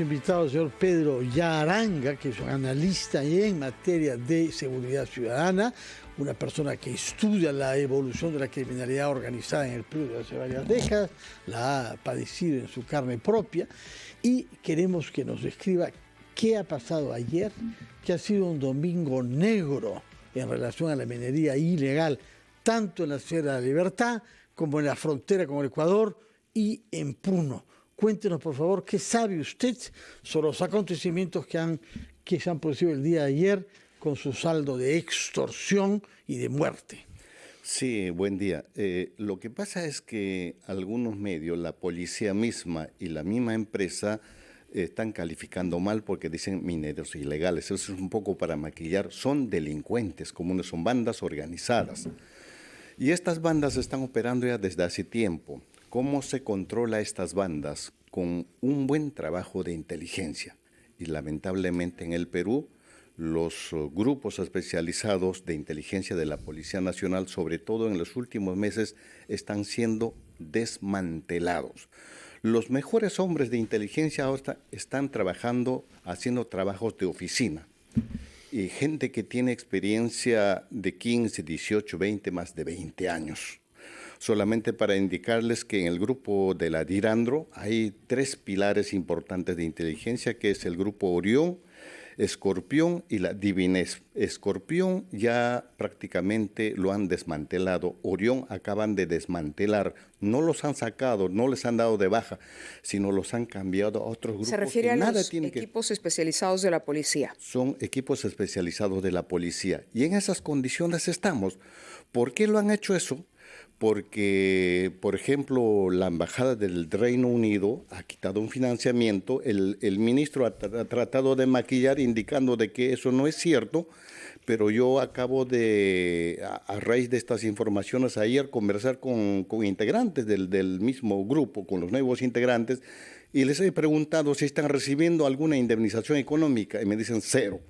Invitado al señor Pedro Yaranga, que es un analista en materia de seguridad ciudadana, una persona que estudia la evolución de la criminalidad organizada en el Perú desde hace varias décadas, la ha padecido en su carne propia, y queremos que nos describa qué ha pasado ayer, que ha sido un domingo negro en relación a la minería ilegal, tanto en la Sierra de la Libertad como en la frontera con el Ecuador y en Puno. Cuéntenos, por favor, qué sabe usted sobre los acontecimientos que se han producido el día de ayer con su saldo de extorsión y de muerte. Sí, buen día. Lo que pasa es que algunos medios, la policía misma y la misma empresa están calificando mal porque dicen mineros ilegales. Eso es un poco para maquillar. Son delincuentes comunes, son bandas organizadas. Y estas bandas están operando ya desde hace tiempo. ¿Cómo se controla estas bandas? Con un buen trabajo de inteligencia. Y lamentablemente en el Perú, los grupos especializados de inteligencia de la Policía Nacional, sobre todo en los últimos meses, están siendo desmantelados. Los mejores hombres de inteligencia ahora están trabajando, haciendo trabajos de oficina. Y gente que tiene experiencia de 15, 18, 20, más de 20 años. Solamente para indicarles que en el grupo de la Dirandro hay 3 pilares importantes de inteligencia, que es el grupo Orión, Escorpión y la Divinés. Escorpión ya prácticamente lo han desmantelado. Orión acaban de desmantelar. No los han sacado, no les han dado de baja, sino los han cambiado a otros grupos. Se refiere a los equipos especializados de la policía. Son equipos especializados de la policía. Y en esas condiciones estamos. ¿Por qué lo han hecho eso? Porque, por ejemplo, la Embajada del Reino Unido ha quitado un financiamiento, el ministro ha tratado de maquillar indicando de que eso no es cierto, pero yo acabo de, a raíz de estas informaciones ayer, conversar con integrantes del mismo grupo, con los nuevos integrantes, y les he preguntado si están recibiendo alguna indemnización económica, y me dicen 0.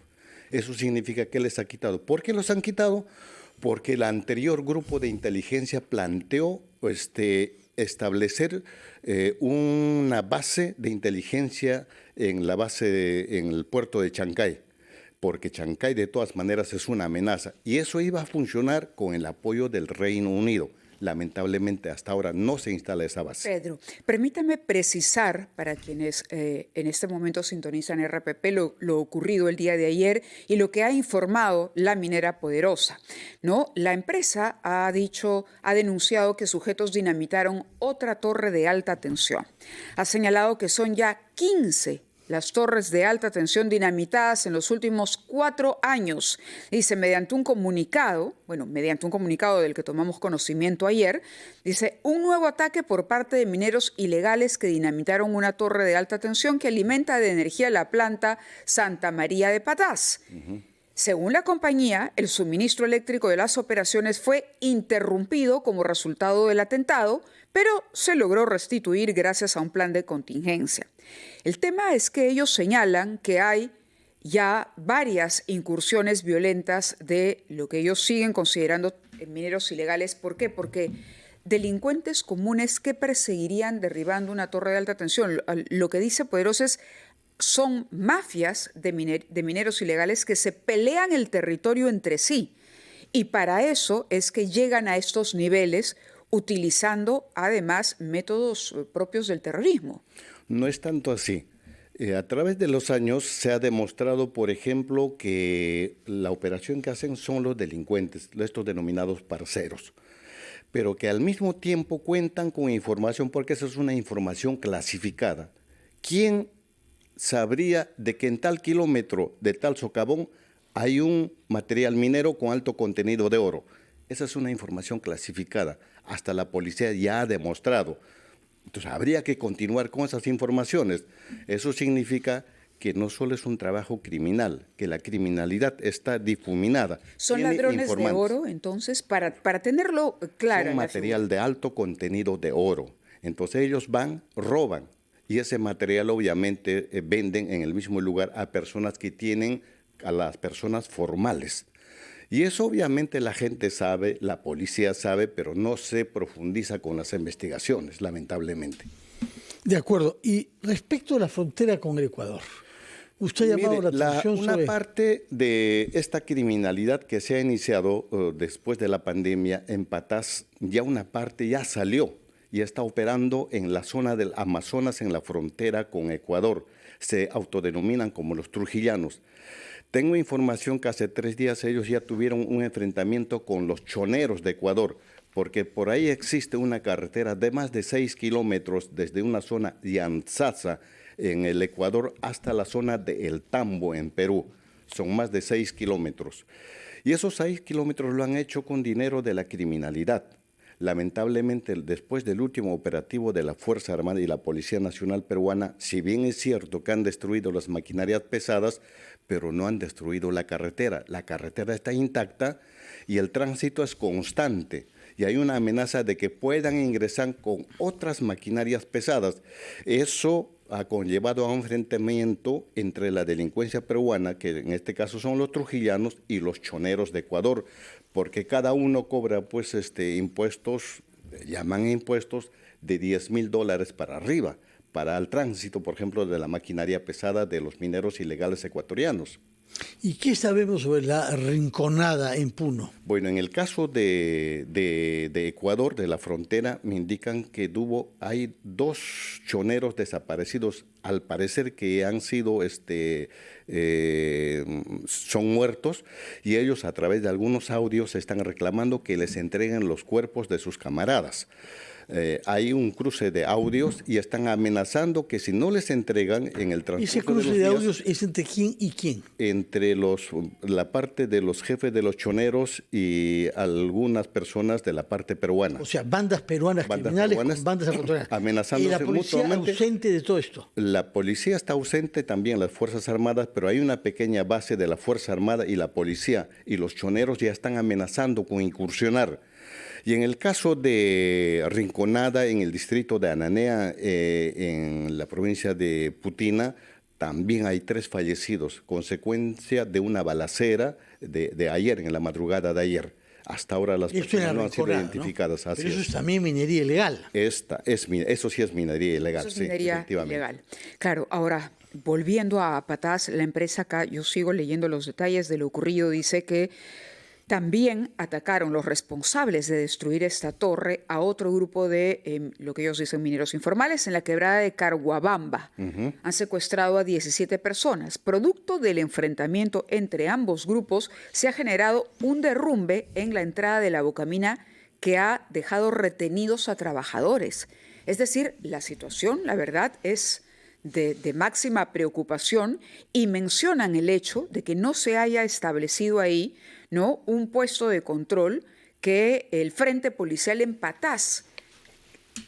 Eso significa que les ha quitado. ¿Por qué los han quitado? Porque el anterior grupo de inteligencia planteó establecer una base de inteligencia en el puerto de Chancay, porque Chancay de todas maneras es una amenaza, y eso iba a funcionar con el apoyo del Reino Unido. Lamentablemente hasta ahora no se instala esa base. Pedro, permítame precisar para quienes en este momento sintonizan RPP lo ocurrido el día de ayer y lo que ha informado la minera Poderosa, ¿no? La empresa ha denunciado que sujetos dinamitaron otra torre de alta tensión. Ha señalado que son ya 15 las torres de alta tensión dinamitadas en los últimos 4 años. Dice, mediante un comunicado del que tomamos conocimiento ayer, dice, un nuevo ataque por parte de mineros ilegales que dinamitaron una torre de alta tensión que alimenta de energía la planta Santa María de Patás. Según la compañía, el suministro eléctrico de las operaciones fue interrumpido como resultado del atentado, pero se logró restituir gracias a un plan de contingencia. El tema es que ellos señalan que hay ya varias incursiones violentas de lo que ellos siguen considerando mineros ilegales. ¿Por qué? Porque delincuentes comunes que perseguirían derribando una torre de alta tensión. Lo que dice Poderosa es son mafias de mineros ilegales que se pelean el territorio entre sí. Y para eso es que llegan a estos niveles utilizando además métodos propios del terrorismo. No es tanto así. A través de los años se ha demostrado, por ejemplo, que la operación que hacen son los delincuentes, estos denominados parceros, pero que al mismo tiempo cuentan con información, porque esa es una información clasificada. ¿Quién sabría de que en tal kilómetro de tal socavón hay un material minero con alto contenido de oro? Esa es una información clasificada. Hasta la policía ya ha demostrado. Entonces, habría que continuar con esas informaciones. Eso significa que no solo es un trabajo criminal, que la criminalidad está difuminada. ¿Son ladrones de oro, entonces, para tenerlo claro? Son material de alto contenido de oro. Entonces, ellos van, roban, y ese material obviamente venden en el mismo lugar a personas que tienen, a las personas formales. Y eso obviamente la gente sabe, la policía sabe, pero no se profundiza con las investigaciones, lamentablemente. De acuerdo. Y respecto a la frontera con el Ecuador, usted ha llamado la atención una sobre... parte de esta criminalidad que se ha iniciado después de la pandemia en Patás, ya una parte ya salió y está operando en la zona del Amazonas, en la frontera con Ecuador. Se autodenominan como los trujillanos. Tengo información que hace 3 días ellos ya tuvieron un enfrentamiento con los choneros de Ecuador, porque por ahí existe una carretera de más de 6 kilómetros desde una zona de Antzaza en el Ecuador hasta la zona de El Tambo en Perú. Son más de 6 kilómetros. Y esos 6 kilómetros lo han hecho con dinero de la criminalidad. Lamentablemente, después del último operativo de la Fuerza Armada y la Policía Nacional Peruana, si bien es cierto que han destruido las maquinarias pesadas, pero no han destruido la carretera. La carretera está intacta y el tránsito es constante. Y hay una amenaza de que puedan ingresar con otras maquinarias pesadas. Eso ha conllevado a un enfrentamiento entre la delincuencia peruana, que en este caso son los trujillanos, y los choneros de Ecuador, porque cada uno cobra pues impuestos, llaman impuestos de $10,000 para arriba, para el tránsito, por ejemplo, de la maquinaria pesada de los mineros ilegales ecuatorianos. ¿Y qué sabemos sobre la Rinconada en Puno? Bueno, en el caso de Ecuador, de la frontera, me indican que hay 2 choneros desaparecidos, al parecer que han sido, son muertos, y ellos a través de algunos audios están reclamando que les entreguen los cuerpos de sus camaradas. Hay un cruce de audios y están amenazando que si no les entregan en el transcurso ¿Ese cruce de de los audios es entre quién y quién? Entre la parte de los jefes de los choneros y algunas personas de la parte peruana. O sea, bandas peruanas criminales con bandas ecuatorianas. Amenazándose ¿Y la policía mutuamente. ausente de todo esto? La policía está ausente, también las Fuerzas Armadas, pero hay una pequeña base de la Fuerza Armada y la policía, y los choneros ya están amenazando con incursionar. Y en el caso de Rinconada, en el distrito de Ananea, en la provincia de Putina, también hay 3 fallecidos, consecuencia de una balacera de ayer, en la madrugada de ayer. Hasta ahora las personas no han sido identificadas. ¿No? Pero eso es también minería ilegal. Eso sí es minería ilegal. Eso es minería ilegal. Claro, ahora, volviendo a Patás, la empresa acá, yo sigo leyendo los detalles de lo ocurrido, dice que también atacaron los responsables de destruir esta torre a otro grupo de, lo que ellos dicen, mineros informales en la quebrada de Carguabamba. Han secuestrado a 17 personas. Producto del enfrentamiento entre ambos grupos, se ha generado un derrumbe en la entrada de la Bocamina que ha dejado retenidos a trabajadores. Es decir, la situación, la verdad, es de máxima preocupación, y mencionan el hecho de que no se haya establecido ahí, ¿no?, un puesto de control, que el Frente Policial en Patás,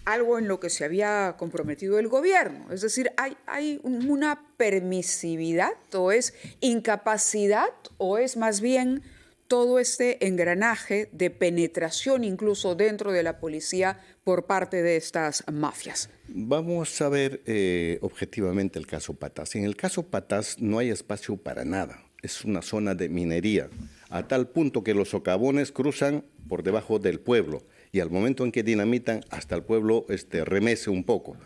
algo en lo que se había comprometido el gobierno. Es decir, hay una permisividad, o es incapacidad, o es más bien todo este engranaje de penetración incluso dentro de la policía por parte de estas mafias. Vamos a ver objetivamente el caso Patás. En el caso Patás no hay espacio para nada. Es una zona de minería, a tal punto que los socavones cruzan por debajo del pueblo, y al momento en que dinamitan, hasta el pueblo remece un poco.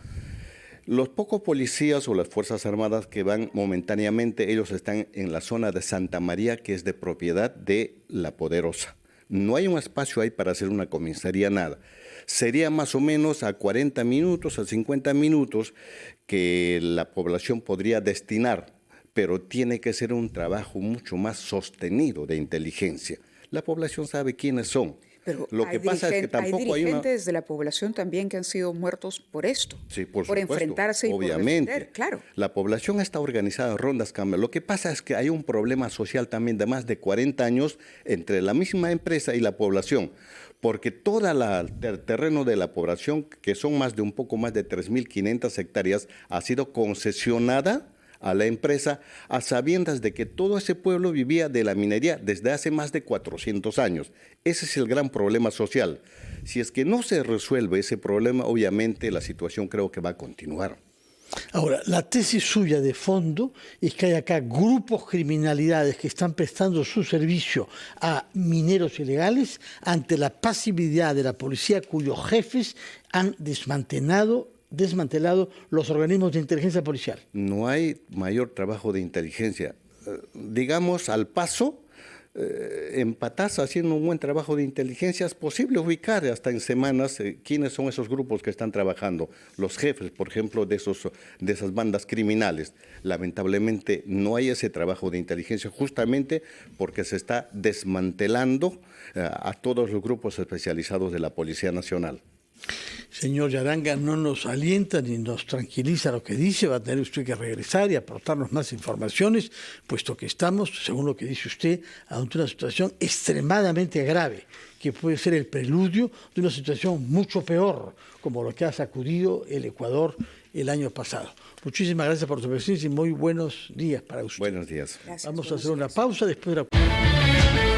Los pocos policías o las Fuerzas Armadas que van momentáneamente, ellos están en la zona de Santa María, que es de propiedad de La Poderosa. No hay un espacio ahí para hacer una comisaría, nada. Sería más o menos a 40 minutos, a 50 minutos que la población podría destinar, pero tiene que ser un trabajo mucho más sostenido de inteligencia. La población sabe quiénes son. Pero lo que pasa es que tampoco hay dirigentes de la población también que han sido muertos por esto, sí, por supuesto, enfrentarse y obviamente, por defender, claro. La población está organizada en rondas cambio. Lo que pasa es que hay un problema social también de más de 40 años entre la misma empresa y la población, porque todo el terreno de la población, que son un poco más de 3.500 hectáreas, ha sido concesionada a la empresa a sabiendas de que todo ese pueblo vivía de la minería desde hace más de 400 años. Ese es el gran problema social. Si es que no se resuelve ese problema, obviamente la situación creo que va a continuar. Ahora, la tesis suya de fondo es que hay acá grupos criminalidades que están prestando su servicio a mineros ilegales ante la pasividad de la policía, cuyos jefes han desmantelado desmantelado los organismos de inteligencia policial. No hay mayor trabajo de inteligencia. Digamos, al paso, en Patas, haciendo un buen trabajo de inteligencia, es posible ubicar hasta en semanas quiénes son esos grupos que están trabajando, los jefes, por ejemplo, de esas bandas criminales. Lamentablemente no hay ese trabajo de inteligencia justamente porque se está desmantelando a todos los grupos especializados de la Policía Nacional. Señor Yaranga, no nos alienta ni nos tranquiliza lo que dice. Va a tener usted que regresar y aportarnos más informaciones, puesto que estamos, según lo que dice usted, ante una situación extremadamente grave, que puede ser el preludio de una situación mucho peor, como lo que ha sacudido el Ecuador el año pasado. Muchísimas gracias por su presencia y muy buenos días para usted. Buenos días. Vamos a hacer una pausa después de la...